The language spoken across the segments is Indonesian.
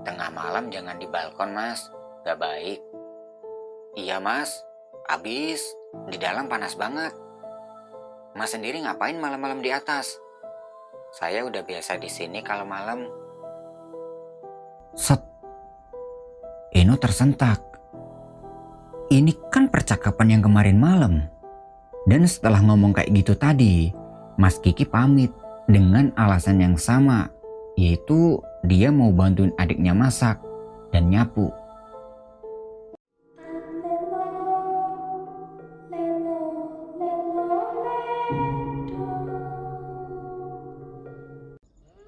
Tengah malam jangan di balkon, Mas. Gak baik. Iya, Mas. Abis, di dalam panas banget. Mas sendiri ngapain malam-malam di atas? Saya udah biasa di sini kalau malam. Set. Eno tersentak. Ini kan percakapan yang kemarin malam. Dan setelah ngomong kayak gitu tadi, Mas Kiki pamit dengan alasan yang sama, yaitu dia mau bantuin adiknya masak dan nyapu.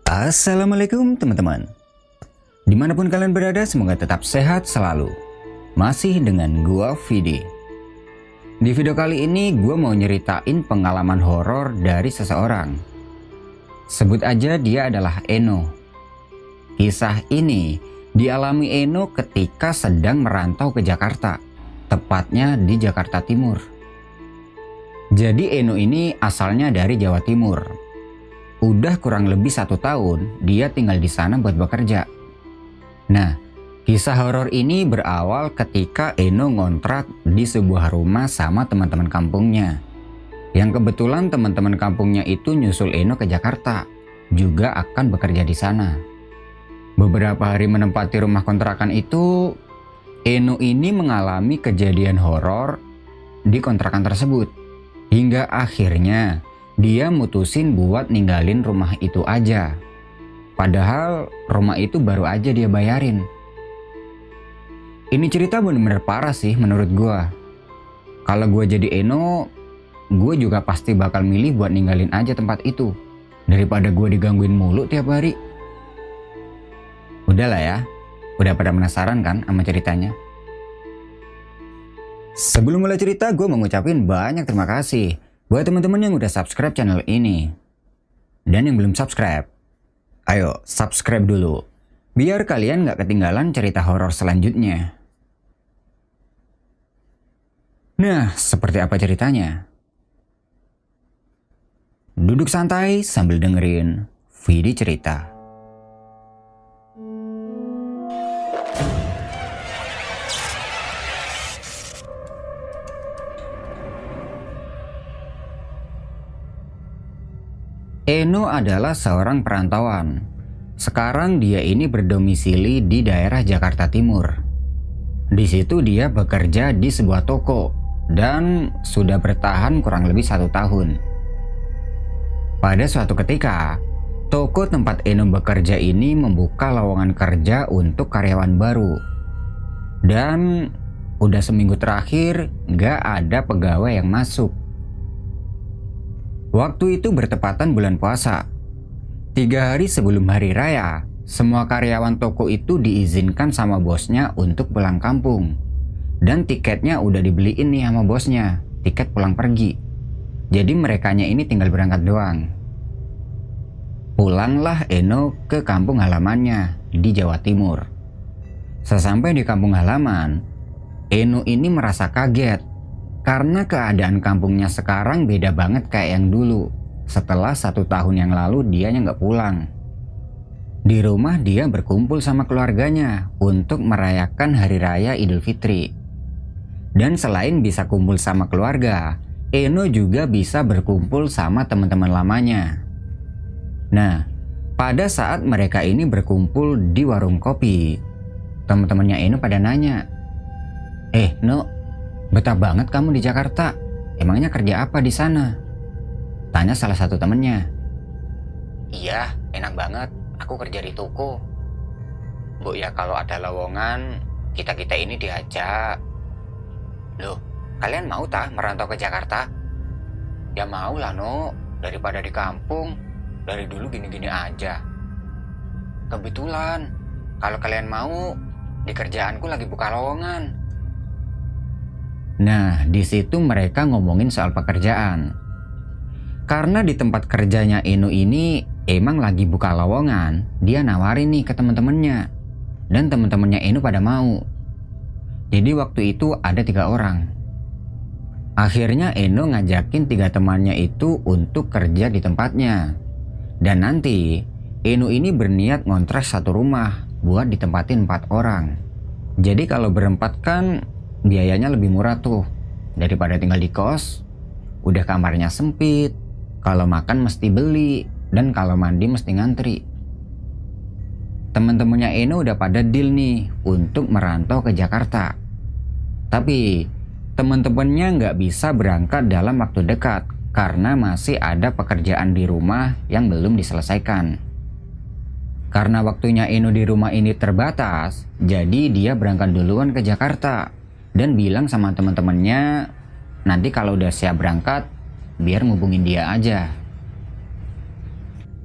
Assalamualaikum teman-teman. Dimanapun kalian berada, semoga tetap sehat selalu. Masih dengan gua Vidi. Di video kali ini gua mau nyeritain pengalaman horor dari seseorang. Sebut aja dia adalah Eno. Kisah ini dialami Eno ketika sedang merantau ke Jakarta, tepatnya di Jakarta Timur. Jadi Eno ini asalnya dari Jawa Timur. Udah kurang lebih 1 tahun dia tinggal di sana buat bekerja. Nah, kisah horor ini berawal ketika Eno ngontrak di sebuah rumah sama teman-teman kampungnya. Yang kebetulan teman-teman kampungnya itu nyusul Eno ke Jakarta, juga akan bekerja di sana. Beberapa hari menempati rumah kontrakan itu, Eno ini mengalami kejadian horor di kontrakan tersebut. Hingga akhirnya dia mutusin buat ninggalin rumah itu aja. Padahal rumah itu baru aja dia bayarin. Ini cerita bener-bener parah sih menurut gua. Kalau gua jadi Eno, gua juga pasti bakal milih buat ninggalin aja tempat itu, daripada gua digangguin mulu tiap hari. Udahlah ya, udah pada penasaran kan sama ceritanya? Sebelum mulai cerita, gua mau ngucapin banyak terima kasih buat teman-teman yang udah subscribe channel ini. Dan yang belum subscribe, ayo subscribe dulu, biar kalian gak ketinggalan cerita horor selanjutnya. Nah, seperti apa ceritanya? Duduk santai sambil dengerin Vidi cerita. Eno adalah seorang perantauan. Sekarang dia ini berdomisili di daerah Jakarta Timur. Di situ dia bekerja di sebuah toko dan sudah bertahan kurang lebih 1 tahun. Pada suatu ketika, toko tempat Eno bekerja ini membuka lowongan kerja untuk karyawan baru. Dan udah seminggu terakhir gak ada pegawai yang masuk. Waktu itu bertepatan bulan puasa. 3 hari sebelum hari raya, semua karyawan toko itu diizinkan sama bosnya untuk pulang kampung. Dan tiketnya udah dibeliin nih sama bosnya, tiket pulang pergi. Jadi merekanya ini tinggal berangkat doang. Pulanglah Eno ke kampung halamannya di Jawa Timur. Sesampai di kampung halaman, Eno ini merasa kaget. Karena keadaan kampungnya sekarang beda banget kayak yang dulu. Setelah 1 tahun yang lalu dianya nggak pulang. Di rumah dia berkumpul sama keluarganya untuk merayakan Hari Raya Idul Fitri. Dan selain bisa kumpul sama keluarga, Eno juga bisa berkumpul sama teman-teman lamanya. Nah, pada saat mereka ini berkumpul di warung kopi, teman-temannya Eno pada nanya, No, betah banget kamu di Jakarta. Emangnya kerja apa di sana? Tanya salah satu temennya. Iya, enak banget. Aku kerja di toko. Bu ya kalau ada lowongan, kita-kita ini diajak. Loh, kalian mau tah merantau ke Jakarta? Ya mau lah no, daripada di kampung. Dari dulu gini-gini aja. Kebetulan, kalau kalian mau, di kerjaanku lagi buka lowongan. Nah, di situ mereka ngomongin soal pekerjaan. Karena di tempat kerjanya Eno ini emang lagi buka lowongan, dia nawarin nih ke teman-temannya. Dan teman-temannya Eno pada mau. Jadi waktu itu ada 3 orang. Akhirnya Eno ngajakin 3 temannya itu untuk kerja di tempatnya. Dan nanti Eno ini berniat ngontrak 1 rumah buat ditempatin 4 orang. Jadi kalau berempat kan biayanya lebih murah tuh daripada tinggal di kos. Udah kamarnya sempit, kalau makan mesti beli, dan kalau mandi mesti ngantri. Teman-temannya Eno udah pada deal nih untuk merantau ke Jakarta. Tapi teman-temannya nggak bisa berangkat dalam waktu dekat karena masih ada pekerjaan di rumah yang belum diselesaikan. Karena waktunya Eno di rumah ini terbatas, jadi dia berangkat duluan ke Jakarta dan bilang sama teman-temannya nanti kalau udah siap berangkat biar ngubungin dia aja.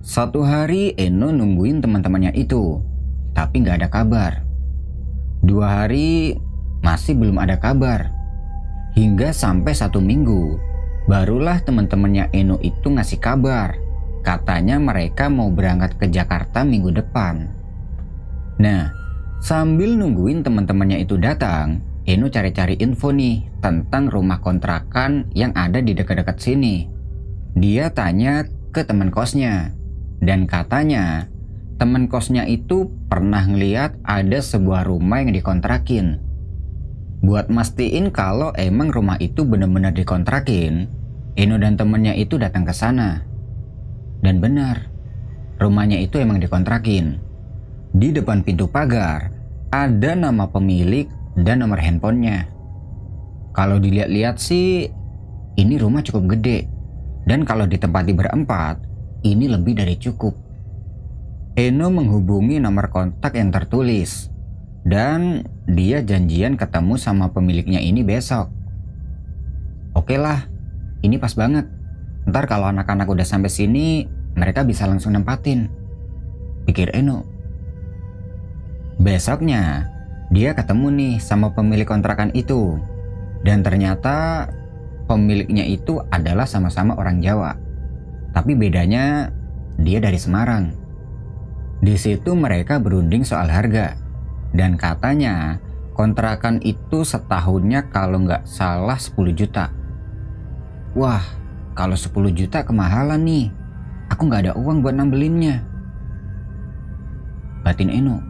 Satu hari Eno nungguin teman-temannya itu, tapi nggak ada kabar. 2 hari masih belum ada kabar. Hingga sampai 1 minggu, barulah teman-temannya Eno itu ngasih kabar. Katanya mereka mau berangkat ke Jakarta minggu depan. Nah, sambil nungguin teman-temannya itu datang, Eno cari-cari info nih tentang rumah kontrakan yang ada di dekat-dekat sini. Dia tanya ke teman kosnya, dan katanya teman kosnya itu pernah ngeliat ada sebuah rumah yang dikontrakin. Buat mastiin kalau emang rumah itu benar-benar dikontrakin, Eno dan temennya itu datang ke sana. Dan benar, rumahnya itu emang dikontrakin. Di depan pintu pagar ada nama pemilik dan nomor handphonenya. Kalau dilihat-lihat sih, ini rumah cukup gede. Dan kalau ditempati berempat, ini lebih dari cukup. Eno menghubungi nomor kontak yang tertulis. Dan dia janjian ketemu sama pemiliknya ini besok. Oke lah, ini pas banget. Ntar kalau anak-anak udah sampai sini, mereka bisa langsung nempatin, pikir Eno. Besoknya, dia ketemu nih sama pemilik kontrakan itu. Dan ternyata pemiliknya itu adalah sama-sama orang Jawa. Tapi bedanya, dia dari Semarang. Di situ mereka berunding soal harga. Dan katanya kontrakan itu setahunnya kalau nggak salah 10 juta. Wah, kalau 10 juta kemahalan nih. Aku nggak ada uang buat nambelinnya, batin Eno.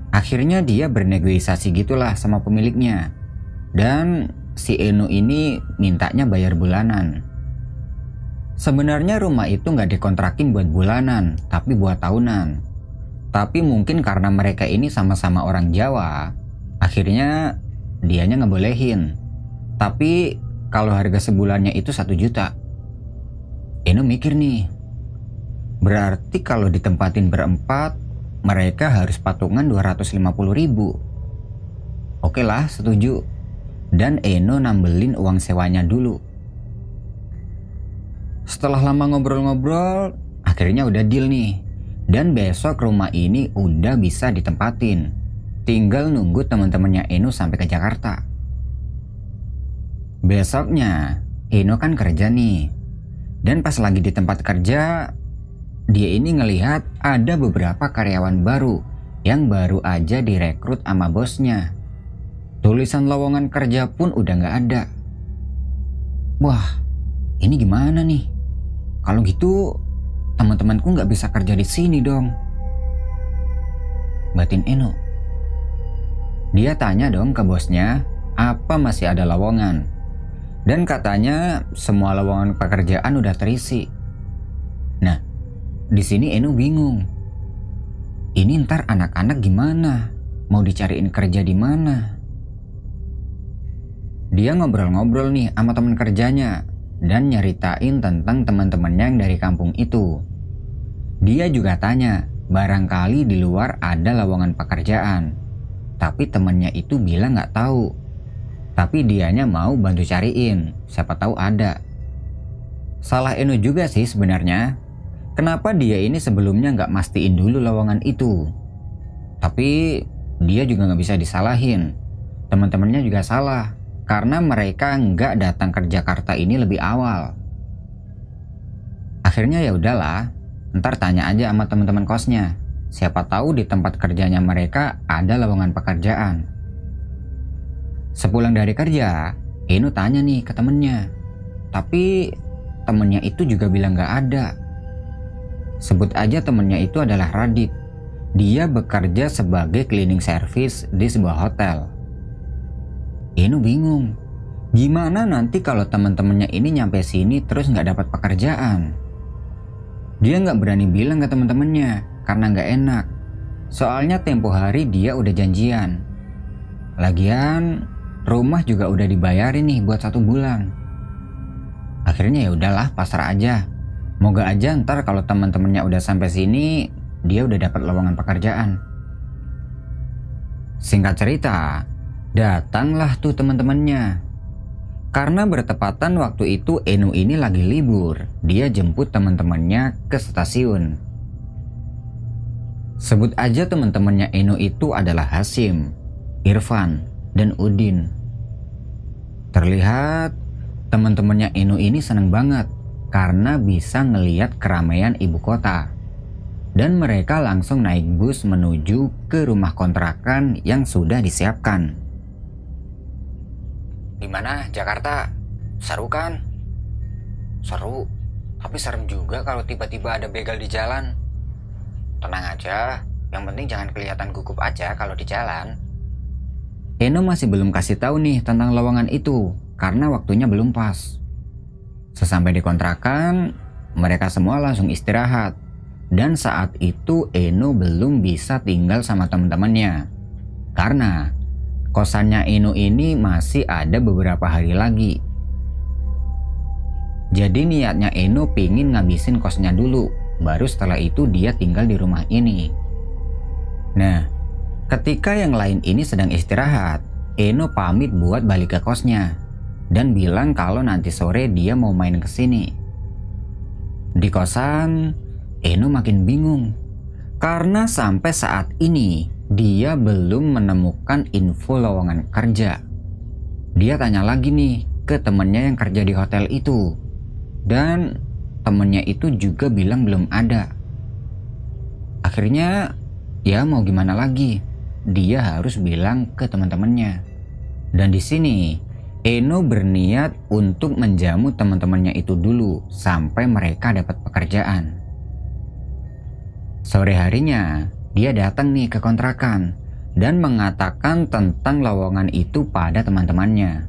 Akhirnya dia bernegosiasi gitulah sama pemiliknya. Dan si Eno ini mintanya bayar bulanan. Sebenarnya rumah itu nggak dikontrakin buat bulanan, tapi buat tahunan. Tapi mungkin karena mereka ini sama-sama orang Jawa, akhirnya dianya ngebolehin. Tapi kalau harga sebulannya itu 1 juta. Eno mikir nih, berarti kalau ditempatin berempat, mereka harus patungan 250.000. Oke lah, setuju. Dan Eno nambelin uang sewanya dulu. Setelah lama ngobrol-ngobrol, akhirnya udah deal nih. Dan besok rumah ini udah bisa ditempatin. Tinggal nunggu teman-temannya Eno sampai ke Jakarta. Besoknya, Eno kan kerja nih. Dan pas lagi di tempat kerja, dia ini ngelihat ada beberapa karyawan baru yang baru aja direkrut sama bosnya. Tulisan lowongan kerja pun udah nggak ada. Wah, ini gimana nih? Kalau gitu, teman-temanku nggak bisa kerja di sini dong, batin Eno. Dia tanya dong ke bosnya, apa masih ada lowongan? Dan katanya semua lowongan pekerjaan udah terisi. Nah, di sini Eno bingung. Ini ntar anak-anak gimana? Mau dicariin kerja di mana? Dia ngobrol-ngobrol nih sama teman kerjanya dan nyeritain tentang teman-temannya yang dari kampung itu. Dia juga tanya, barangkali di luar ada lowongan pekerjaan. Tapi temannya itu bilang nggak tahu. Tapi dianya mau bantu cariin, siapa tahu ada. Salah Eno juga sih sebenarnya. Kenapa dia ini sebelumnya nggak mastiin dulu lowongan itu? Tapi dia juga nggak bisa disalahin. Teman-temannya juga salah, karena mereka nggak datang ke Jakarta ini lebih awal. Akhirnya ya udahlah, ntar tanya aja sama teman-teman kosnya. Siapa tahu di tempat kerjanya mereka ada lowongan pekerjaan. Sepulang dari kerja, Eno tanya nih ke temennya. Tapi temennya itu juga bilang gak ada. Sebut aja temennya itu adalah Radit. dia bekerja sebagai cleaning service di sebuah hotel. Eno bingung, gimana nanti kalau teman-temannya ini nyampe sini terus nggak dapat pekerjaan? Dia nggak berani bilang ke teman-temannya karena nggak enak. Soalnya tempo hari dia udah janjian. Lagian rumah juga udah dibayarin nih buat 1 bulan. Akhirnya ya udahlah, pasrah aja. Moga aja ntar kalau teman-temannya udah sampai sini, dia udah dapat lowongan pekerjaan. Singkat cerita, datanglah tuh teman-temannya. Karena bertepatan waktu itu Eno ini lagi libur, dia jemput teman-temannya ke stasiun. Sebut aja teman-temannya Eno itu adalah Hasim, Irfan, dan Udin. Terlihat teman-temannya Eno ini seneng banget karena bisa ngeliat keramaian ibu kota. Dan mereka langsung naik bus menuju ke rumah kontrakan yang sudah disiapkan. Gimana Jakarta? Seru kan? Seru, tapi serem juga kalau tiba-tiba ada begal di jalan. Tenang aja, yang penting jangan kelihatan gugup aja kalau di jalan. Eno masih belum kasih tahu nih tentang lowongan itu karena waktunya belum pas. Sesampai di kontrakan, mereka semua langsung istirahat. Dan saat itu Eno belum bisa tinggal sama teman-temannya. Karena kosannya Eno ini masih ada beberapa hari lagi. Jadi niatnya Eno pingin ngabisin kosnya dulu, baru setelah itu dia tinggal di rumah ini. Nah, ketika yang lain ini sedang istirahat, Eno pamit buat balik ke kosnya dan bilang kalau nanti sore dia mau main ke sini. Di kosan, Eno makin bingung karena sampai saat ini dia belum menemukan info lowongan kerja. Dia tanya lagi nih ke temennya yang kerja di hotel itu, dan temennya itu juga bilang belum ada. Akhirnya ya mau gimana lagi, dia harus bilang ke teman-temannya. Dan di sini Eno berniat untuk menjamu teman-temannya itu dulu sampai mereka dapat pekerjaan. Sore harinya dia datang nih ke kontrakan dan mengatakan tentang lowongan itu pada teman-temannya.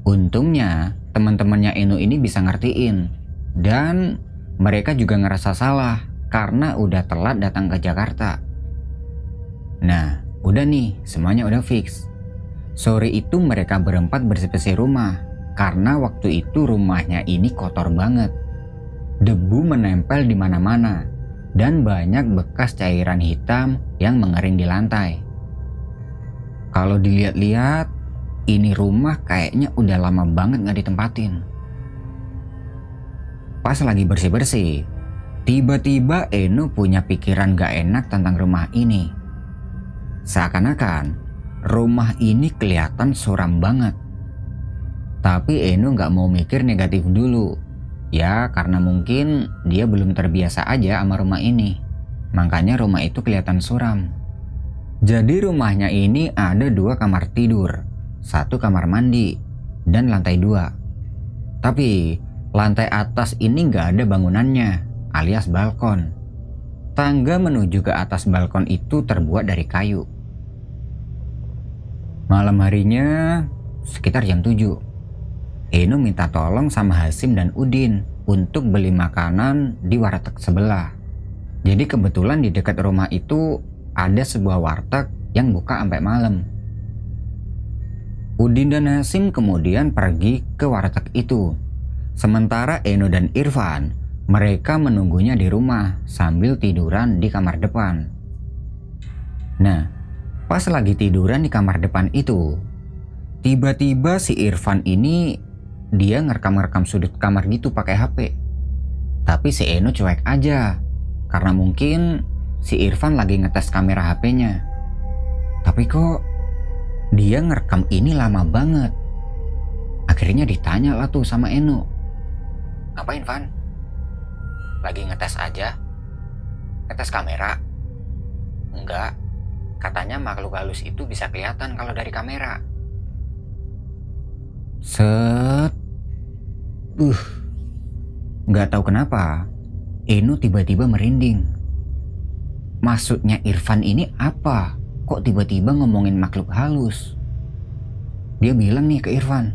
Untungnya teman-temannya Eno ini bisa ngertiin dan mereka juga ngerasa salah karena udah telat datang ke Jakarta. Nah, udah nih, semuanya udah fix. Sore itu mereka berempat bersih-bersih rumah karena waktu itu rumahnya ini kotor banget. Debu menempel di mana-mana dan banyak bekas cairan hitam yang mengering di lantai. Kalau dilihat-lihat, ini rumah kayaknya udah lama banget gak ditempatin. Pas lagi bersih-bersih, tiba-tiba Eno punya pikiran gak enak tentang rumah ini. Seakan-akan rumah ini kelihatan suram banget. Tapi Eno gak mau mikir negatif dulu. Ya karena mungkin dia belum terbiasa aja sama rumah ini. Makanya rumah itu kelihatan suram. Jadi rumahnya ini ada 2 kamar tidur, 1 kamar mandi, dan lantai 2. Tapi lantai atas ini gak ada bangunannya, alias balkon. Tangga menuju ke atas balkon itu terbuat dari kayu. Malam harinya sekitar jam 7. Eno minta tolong sama Hasim dan Udin untuk beli makanan di warteg sebelah. Jadi kebetulan di dekat rumah itu ada sebuah warteg yang buka sampai malam. Udin dan Hasim kemudian pergi ke warteg itu. Sementara Eno dan Irfan, mereka menunggunya di rumah sambil tiduran di kamar depan. Nah, pas lagi tiduran di kamar depan itu, tiba-tiba si Irfan ini dia ngerekam-rekam sudut kamar gitu pakai HP. Tapi si Eno cuek aja karena mungkin si Irfan lagi ngetes kamera HP-nya. Tapi kok dia ngerekam ini lama banget. Akhirnya ditanya lah tuh sama Eno. Ngapain, Van? Lagi ngetes aja? Ngetes kamera? Enggak, katanya makhluk halus itu bisa kelihatan kalau dari kamera. Set. Nggak tahu kenapa Eno tiba-tiba merinding. maksudnya Irfan ini apa? Kok tiba-tiba ngomongin makhluk halus? Dia bilang nih ke Irfan,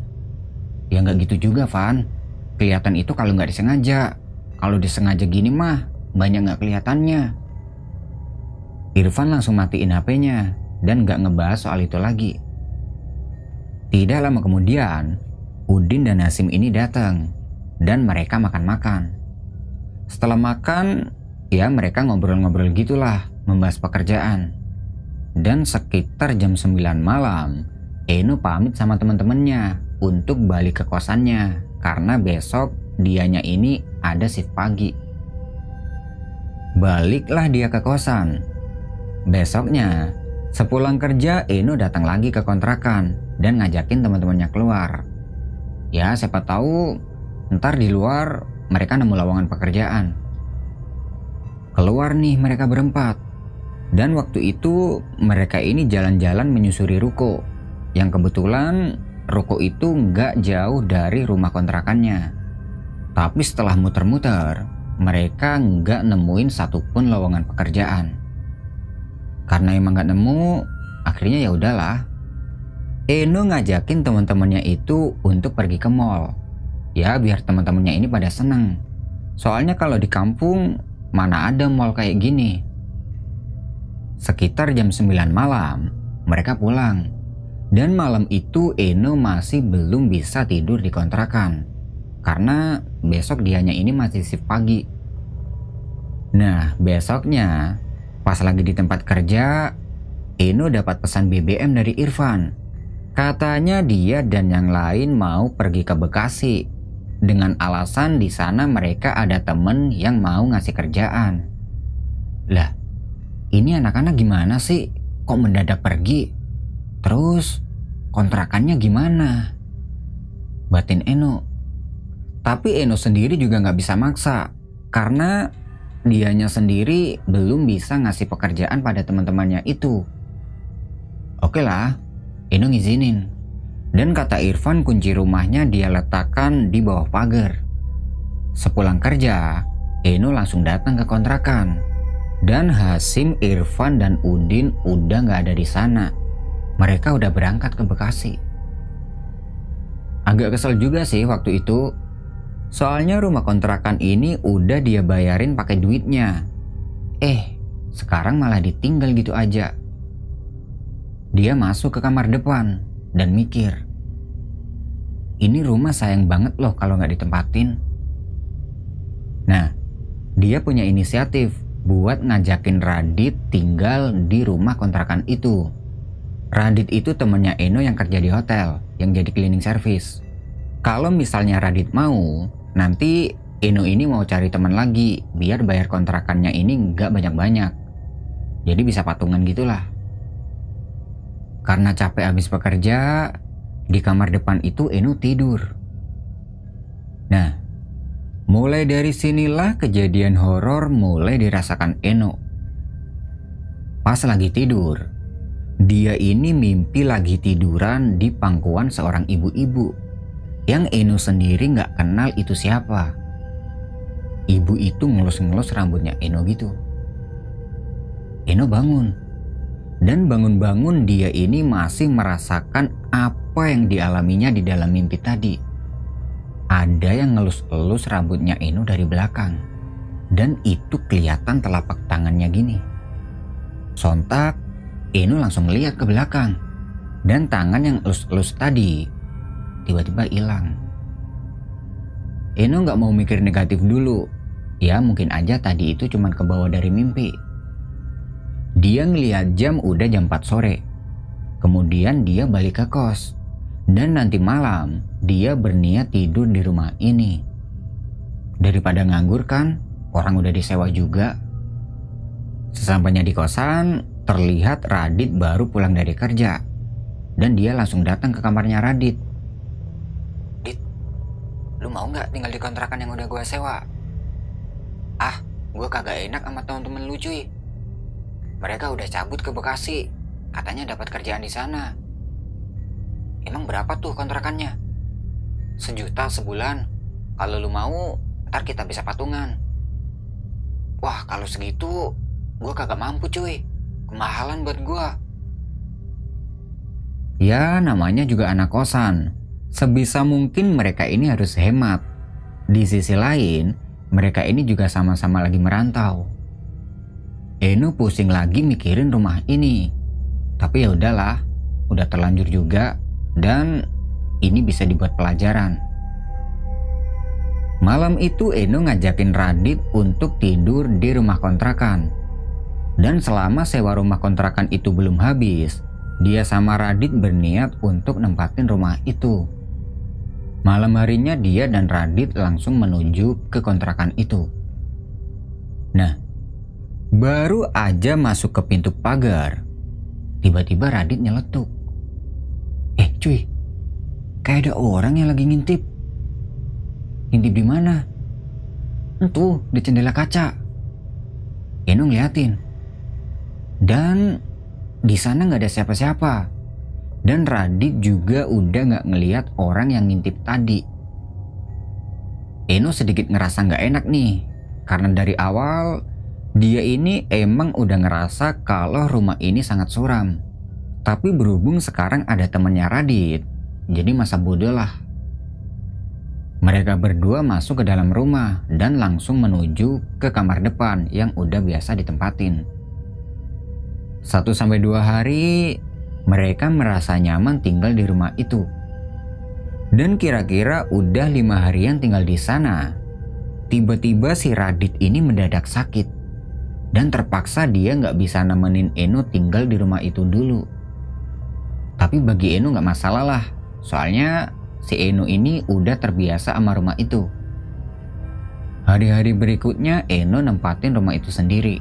ya nggak gitu juga Van, kelihatan itu kalau nggak disengaja. Kalau disengaja gini mah banyak nggak kelihatannya. Irfan langsung matiin HP-nya dan nggak ngebahas soal itu lagi. Tidak lama kemudian, Udin dan Hasim ini datang dan mereka makan-makan. Setelah makan, ya mereka ngobrol-ngobrol gitulah, membahas pekerjaan. Dan sekitar jam 9 malam, Eno pamit sama teman-temannya untuk balik ke kosannya karena besok dianya ini ada shift pagi. Baliklah dia ke kosan. Besoknya, sepulang kerja Eno datang lagi ke kontrakan dan ngajakin teman-temannya keluar. Ya siapa tahu ntar di luar mereka nemu lowongan pekerjaan. Keluar nih mereka berempat. Dan waktu itu mereka ini jalan-jalan menyusuri ruko. Yang kebetulan ruko itu nggak jauh dari rumah kontrakannya. Tapi setelah muter-muter, mereka nggak nemuin satupun lowongan pekerjaan. Karena emang nggak nemu, akhirnya ya udahlah. Eno ngajakin teman-temannya itu untuk pergi ke mall. Ya biar teman-temannya ini pada seneng. Soalnya kalau di kampung mana ada mall kayak gini. Sekitar jam 9 malam, mereka pulang. Dan malam itu Eno masih belum bisa tidur di kontrakan. Karena besok dianya ini masih shift pagi. Nah besoknya, pas lagi di tempat kerja, Eno dapat pesan BBM dari Irfan. Katanya dia dan yang lain mau pergi ke Bekasi. Dengan alasan di sana mereka ada temen yang mau ngasih kerjaan. Lah, ini anak-anak gimana sih? Kok mendadak pergi? Terus kontrakannya gimana? Batin Eno. Tapi Eno sendiri juga nggak bisa maksa. Karena dianya sendiri belum bisa ngasih pekerjaan pada teman-temannya itu. Oke lah, Eno ngizinin. Dan kata Irfan kunci rumahnya dia letakkan di bawah pagar. Sepulang kerja, Eno langsung datang ke kontrakan. Dan Hasim, Irfan, dan Udin udah nggak ada di sana. Mereka udah berangkat ke Bekasi. Agak kesel juga sih waktu itu. Soalnya rumah kontrakan ini udah dia bayarin pakai duitnya. Sekarang malah ditinggal gitu aja. Dia masuk ke kamar depan dan mikir, ini rumah sayang banget loh kalau nggak ditempatin. Nah, dia punya inisiatif buat ngajakin Radit tinggal di rumah kontrakan itu. Radit itu temennya Eno yang kerja di hotel, yang jadi cleaning service. Kalau misalnya Radit mau, nanti Eno ini mau cari teman lagi biar bayar kontrakannya ini nggak banyak-banyak. Jadi bisa patungan gitulah. Karena capek habis bekerja, di kamar depan itu Eno tidur. Nah, mulai dari sinilah kejadian horor mulai dirasakan Eno. Pas lagi tidur, dia ini mimpi lagi tiduran di pangkuan seorang ibu-ibu yang Eno sendiri nggak kenal itu siapa. Ibu itu ngelus-ngelus rambutnya Eno gitu. Eno bangun. Dan bangun-bangun dia ini masih merasakan apa yang dialaminya di dalam mimpi tadi. Ada yang ngelus-elus rambutnya Eno dari belakang. Dan itu kelihatan telapak tangannya gini. Sontak, Eno langsung lihat ke belakang. Dan tangan yang elus-elus tadi tiba-tiba hilang. Eno gak mau mikir negatif dulu. Ya mungkin aja tadi itu cuma kebawa dari mimpi. Dia ngelihat jam udah jam 4 sore. Kemudian dia balik ke kos. Dan nanti malam dia berniat tidur di rumah ini. Daripada nganggur kan, orang udah disewa juga. Sesampainya di kosan, terlihat Radit baru pulang dari kerja. Dan dia langsung datang ke kamarnya Radit. Dit, lu mau nggak tinggal di kontrakan yang udah gue sewa? Gue kagak enak sama temen-temen lu cuy. Mereka udah cabut ke Bekasi, katanya dapat kerjaan di sana. Emang berapa tuh kontrakannya? 1 juta sebulan. Kalau lu mau, ntar kita bisa patungan. Wah, kalau segitu Gue kagak mampu cuy, kemahalan buat gue. Ya namanya juga anak kosan. Sebisa mungkin mereka ini harus hemat. Di sisi lain, mereka ini juga sama-sama lagi merantau. Eno pusing lagi mikirin rumah ini. Tapi ya udahlah, udah terlanjur juga dan ini bisa dibuat pelajaran. Malam itu Eno ngajakin Radit untuk tidur di rumah kontrakan. Dan selama sewa rumah kontrakan itu belum habis, dia sama Radit berniat untuk nempatin rumah itu. Malam harinya dia dan Radit langsung menuju ke kontrakan itu. Nah, baru aja masuk ke pintu pagar, tiba-tiba Radit nyeletuk. Cuy, kayak ada orang yang lagi ngintip. Ngintip di mana? Tuh, di jendela kaca. Eno ngeliatin. Dan di sana nggak ada siapa-siapa. Dan Radit juga udah nggak ngeliat orang yang ngintip tadi. Eno sedikit ngerasa nggak enak nih, karena dari awal dia ini emang udah ngerasa kalau rumah ini sangat suram. Tapi berhubung sekarang ada temennya Radit, jadi masa bodoh lah. Mereka berdua masuk ke dalam rumah dan langsung menuju ke kamar depan yang udah biasa ditempatin. 1-2 hari mereka merasa nyaman tinggal di rumah itu. Dan kira-kira udah 5 harian tinggal di sana, tiba-tiba si Radit ini mendadak sakit. Dan terpaksa dia nggak bisa nemenin Eno tinggal di rumah itu dulu. Tapi bagi Eno nggak masalah lah, soalnya si Eno ini udah terbiasa sama rumah itu. Hari-hari berikutnya Eno nempatin rumah itu sendiri.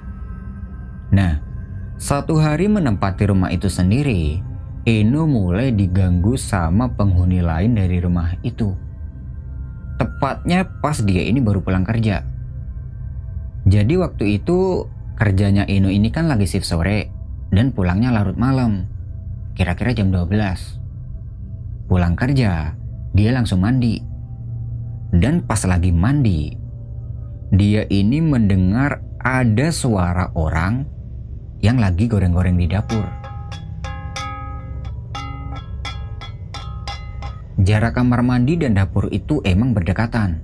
Nah, 1 hari menempati rumah itu sendiri, Eno mulai diganggu sama penghuni lain dari rumah itu. Tepatnya pas dia ini baru pulang kerja. Jadi waktu itu kerjanya Eno ini kan lagi shift sore dan pulangnya larut malam, kira-kira jam 12. Pulang kerja, dia langsung mandi. Dan pas lagi mandi, dia ini mendengar ada suara orang yang lagi goreng-goreng di dapur. Jarak kamar mandi dan dapur itu emang berdekatan.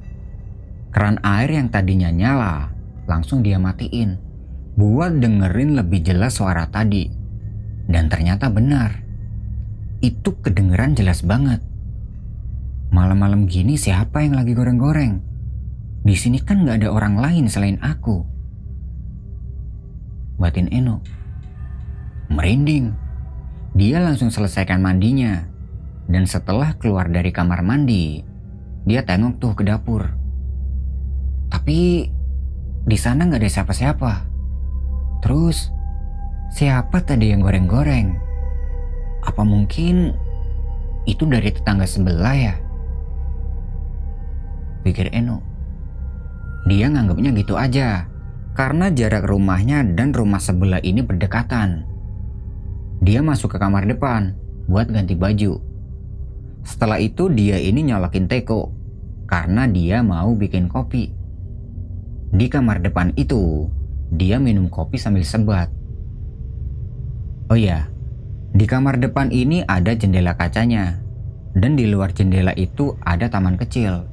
Keran air yang tadinya nyala langsung dia matiin buat dengerin lebih jelas suara tadi. Dan ternyata benar, itu kedengeran jelas banget. Malam-malam gini siapa yang lagi goreng-goreng? Di sini kan nggak ada orang lain selain aku. Batin Eno merinding. Dia langsung selesaikan mandinya. Dan setelah keluar dari kamar mandi, dia tengok tuh ke dapur. Tapi di sana nggak ada siapa-siapa. Terus siapa tadi yang goreng-goreng? Apa mungkin itu dari tetangga sebelah ya? Pikir Eno. Dia nganggapnya gitu aja, karena jarak rumahnya dan rumah sebelah ini berdekatan. Dia masuk ke kamar depan buat ganti baju. Setelah itu dia ini nyolokin teko karena dia mau bikin kopi. Di kamar depan itu dia minum kopi sambil sebat. Oh iya, di kamar depan ini ada jendela kacanya. Dan di luar jendela itu ada taman kecil.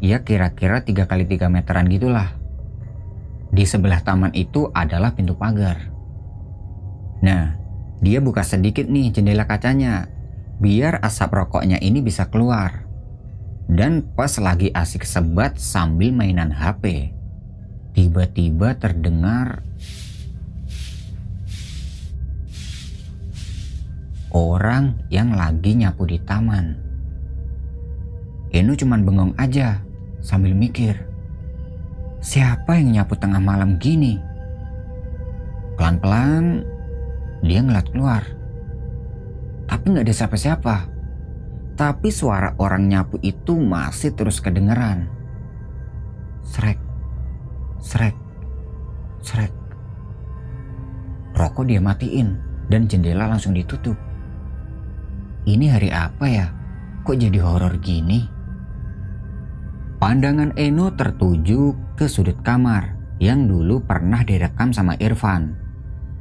Ya kira-kira 3x3 meteran gitulah. Di sebelah taman itu adalah pintu pagar. Nah, dia buka sedikit nih jendela kacanya, biar asap rokoknya ini bisa keluar. Dan pas lagi asik sebat sambil mainan HP, tiba-tiba terdengar orang yang lagi nyapu di taman. Eno cuman bengong aja sambil mikir, siapa yang nyapu tengah malam gini? Pelan-pelan dia ngeliat keluar. Tapi gak ada siapa-siapa. Tapi suara orang nyapu itu masih terus kedengeran. Srek, srek, srek. Rokok dia matiin dan jendela langsung ditutup. Ini hari apa ya? Kok jadi horor gini? Pandangan Eno tertuju ke sudut kamar yang dulu pernah direkam sama Irfan.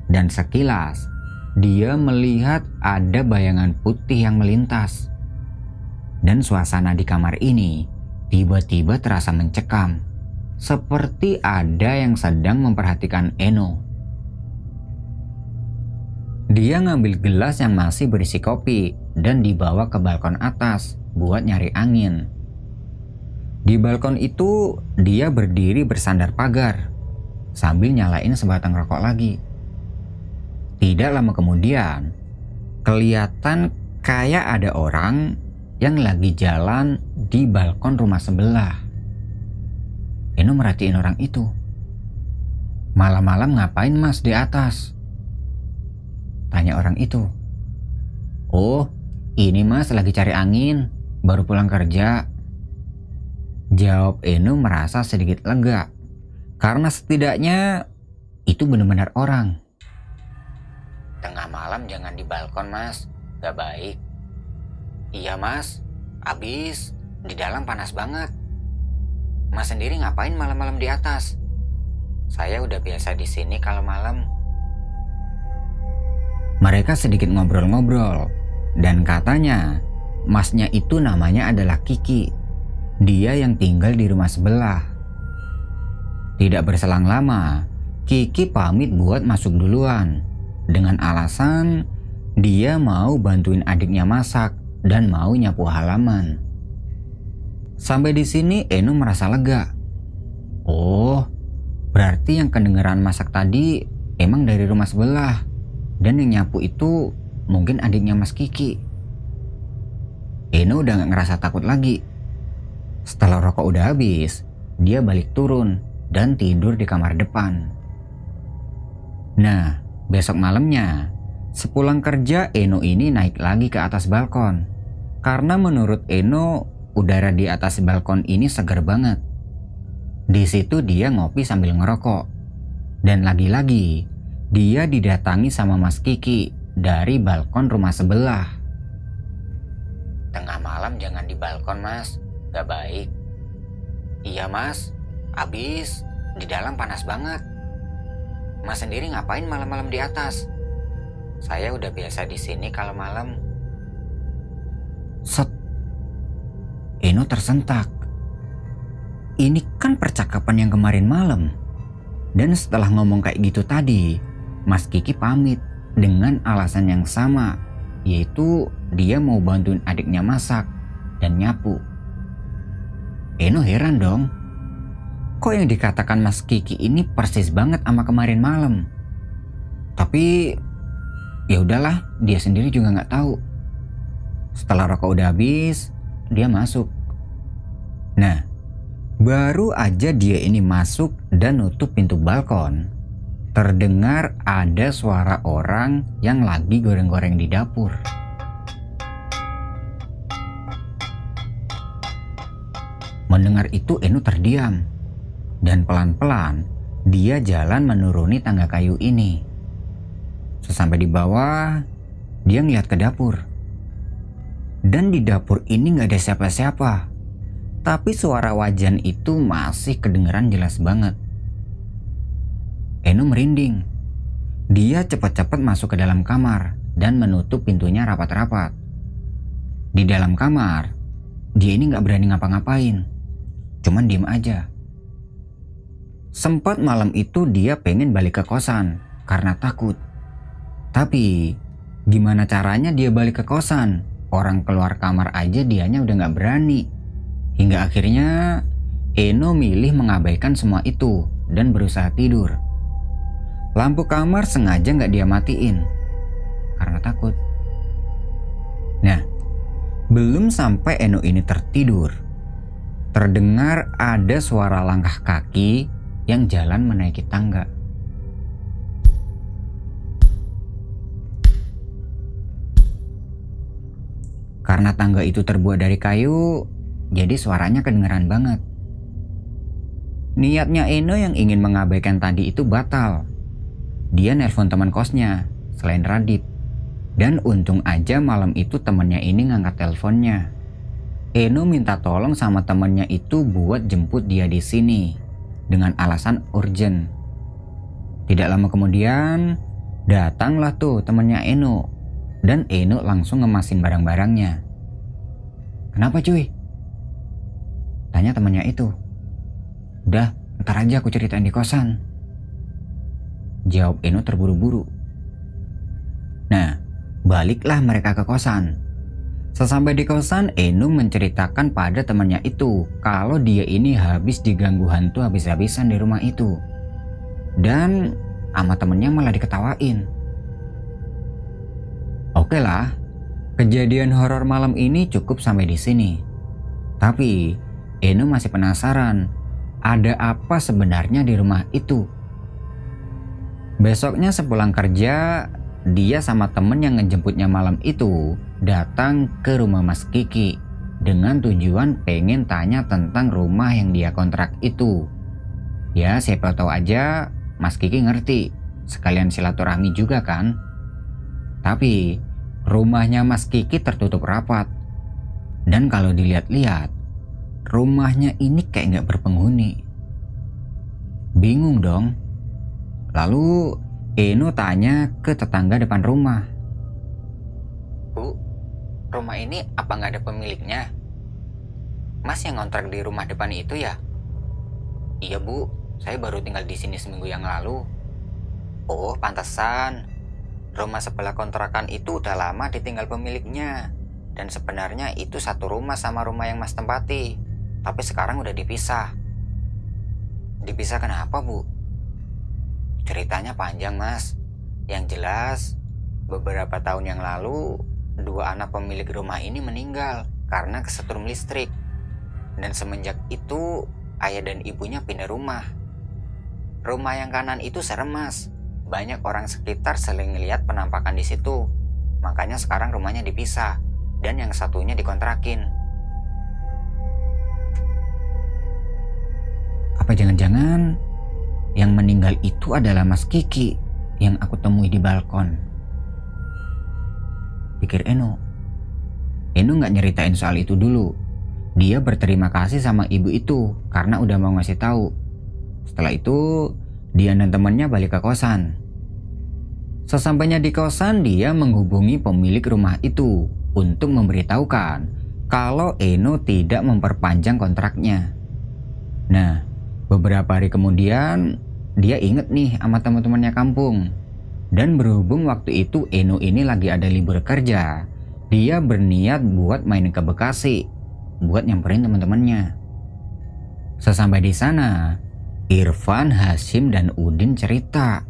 Dan sekilas, dia melihat ada bayangan putih yang melintas. Dan suasana di kamar ini tiba-tiba terasa mencekam, seperti ada yang sedang memperhatikan Eno. Dia ngambil gelas yang masih berisi kopi dan dibawa ke balkon atas buat nyari angin. Di balkon itu dia berdiri bersandar pagar sambil nyalain sebatang rokok lagi. Tidak lama kemudian, kelihatan kayak ada orang yang lagi jalan di balkon rumah sebelah. Eno merhatiin orang itu. "Malam-malam ngapain mas di atas?" tanya orang itu. "Oh, ini mas lagi cari angin, baru pulang kerja," jawab Eno merasa sedikit lega, karena setidaknya itu benar-benar orang. Tengah malam jangan di balkon mas, gak baik. Iya mas, abis di dalam panas banget. Mas sendiri ngapain malam-malam di atas? Saya udah biasa di sini kalau malam. Mereka sedikit ngobrol-ngobrol, dan katanya masnya itu namanya adalah Kiki. Dia yang tinggal di rumah sebelah. Tidak berselang lama, Kiki pamit buat masuk duluan dengan alasan dia mau bantuin adiknya masak dan mau nyapu halaman. Sampai di sini Eno merasa lega. Oh, berarti yang kedengeran masak tadi emang dari rumah sebelah, dan yang nyapu itu mungkin adiknya Mas Kiki. Eno udah gak ngerasa takut lagi. Setelah rokok udah habis, dia balik turun dan tidur di kamar depan. Nah, besok malamnya, sepulang kerja Eno ini naik lagi ke atas balkon. Karena menurut Eno, udara di atas balkon ini segar banget. Di situ dia ngopi sambil ngerokok. Dan lagi-lagi, dia didatangi sama Mas Kiki dari balkon rumah sebelah. Tengah malam jangan di balkon mas, gak baik. Iya mas, abis di dalam panas banget. Mas sendiri ngapain malam-malam di atas? Saya udah biasa di sini kalau malam. Set. Eno tersentak. Ini kan percakapan yang kemarin malam. Dan setelah ngomong kayak gitu tadi, Mas Kiki pamit dengan alasan yang sama, yaitu dia mau bantuin adiknya masak dan nyapu. Eno heran dong. Kok yang dikatakan Mas Kiki ini persis banget sama kemarin malam? Tapi ya udahlah, dia sendiri juga nggak tahu. Setelah rokok udah habis, dia masuk. Nah, baru aja dia ini masuk dan nutup pintu balkon, terdengar ada suara orang yang lagi goreng-goreng di dapur. Mendengar itu Eno terdiam, dan pelan-pelan dia jalan menuruni tangga kayu ini. Sesampai di bawah, dia ngeliat ke dapur. Dan di dapur ini gak ada siapa-siapa, tapi suara wajan itu masih kedengeran jelas banget. Eno merinding. Dia cepat-cepat masuk ke dalam kamar dan menutup pintunya rapat-rapat. Di dalam kamar, dia ini gak berani ngapa-ngapain, cuman diem aja. Sempat malam itu dia pengen balik ke kosan karena takut. Tapi gimana caranya dia balik ke kosan? Orang keluar kamar aja dianya udah gak berani. Hingga akhirnya Eno milih mengabaikan semua itu dan berusaha tidur. Lampu kamar sengaja gak dia matiin karena takut. Nah, belum sampai Eno ini tertidur, terdengar ada suara langkah kaki yang jalan menaiki tangga. Karena tangga itu terbuat dari kayu, jadi suaranya kedengeran banget. Niatnya Eno yang ingin mengabaikan tadi itu batal. Dia nelpon teman kosnya, selain Radit. Dan untung aja malam itu temennya ini ngangkat teleponnya. Eno minta tolong sama temennya itu buat jemput dia di sini. dengan alasan urgent. Tidak lama kemudian, datanglah tuh temannya Eno, dan Eno langsung ngemasin barang-barangnya. "Kenapa cuy?" tanya temannya itu. "Udah, ntar aja aku ceritain di kosan," jawab Eno terburu-buru. Nah, baliklah mereka ke kosan. Sesampai di kosan, Eno menceritakan pada temannya itu kalau dia ini habis diganggu hantu habis-habisan di rumah itu. Dan sama temennya malah diketawain. Oke lah, kejadian horor malam ini cukup sampai di sini. Tapi Eno masih penasaran, ada apa sebenarnya di rumah itu. Besoknya sepulang kerja, dia sama temen yang ngejemputnya malam itu datang ke rumah Mas Kiki dengan tujuan pengen tanya tentang rumah yang dia kontrak itu. Ya siapa tahu aja Mas Kiki ngerti, sekalian silaturahmi juga kan. Tapi rumahnya Mas Kiki tertutup rapat. Dan kalau dilihat-lihat, rumahnya ini kayak nggak berpenghuni. Bingung dong. Lalu Eno tanya ke tetangga depan rumah. Bu, rumah ini apa nggak ada pemiliknya? Mas yang ngontrak di rumah depan itu ya? Iya bu, saya baru tinggal di sini seminggu yang lalu. Oh, pantesan. Rumah sebelah kontrakan itu udah lama ditinggal pemiliknya. Dan sebenarnya itu satu rumah sama rumah yang Mas tempati. Tapi sekarang udah dipisah. Dipisah kenapa bu? Ceritanya panjang mas. Yang jelas, beberapa tahun yang lalu, dua anak pemilik rumah ini meninggal karena kesetrum listrik. Dan semenjak itu, ayah dan ibunya pindah rumah. Rumah yang kanan itu serem mas. Banyak orang sekitar sering ngeliat penampakan di situ. Makanya sekarang rumahnya dipisah. Dan yang satunya dikontrakin. Apa jangan-jangan yang meninggal itu adalah Mas Kiki yang aku temui di balkon? Pikir Eno. Eno nggak nyeritain soal itu dulu. Dia berterima kasih sama ibu itu karena udah mau ngasih tahu. Setelah itu, dia dan temannya balik ke kosan. Sesampainya di kosan, dia menghubungi pemilik rumah itu untuk memberitahukan kalau Eno tidak memperpanjang kontraknya. Nah, beberapa hari kemudian, dia inget nih sama teman-temannya kampung. Dan berhubung waktu itu Eno ini lagi ada libur kerja, dia berniat buat main ke Bekasi, buat nyamperin teman-temannya. Sesampai di sana, Irfan, Hasyim, dan Udin cerita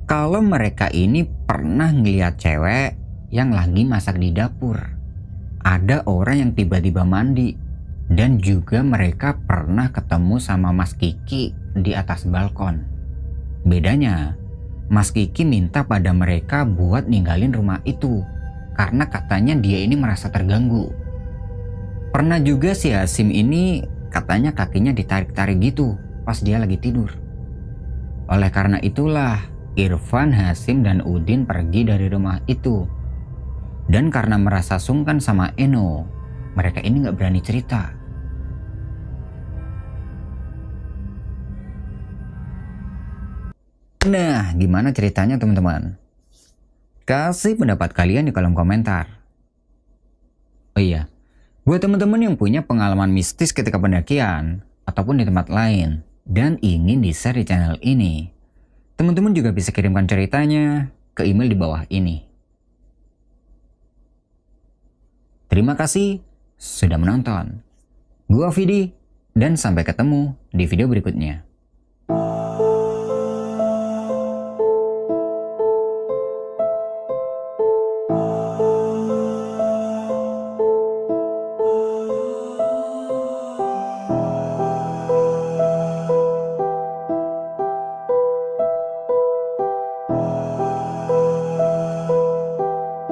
kalau mereka ini pernah ngeliat cewek yang lagi masak di dapur. Ada orang yang tiba-tiba mandi. Dan juga mereka pernah ketemu sama Mas Kiki di atas balkon. Bedanya, Mas Kiki minta pada mereka buat ninggalin rumah itu karena katanya dia ini merasa terganggu. Pernah juga si Hasyim ini katanya kakinya ditarik-tarik gitu pas dia lagi tidur. Oleh karena itulah Irfan, Hasyim, dan Udin pergi dari rumah itu. Dan karena merasa sungkan sama Eno, mereka ini gak berani cerita. Nah, gimana ceritanya teman-teman? Kasih pendapat kalian di kolom komentar. Oh iya, buat teman-teman yang punya pengalaman mistis ketika pendakian ataupun di tempat lain dan ingin di-share di channel ini, teman-teman juga bisa kirimkan ceritanya ke email di bawah ini. Terima kasih sudah menonton. Gua Vidi, dan sampai ketemu di video berikutnya.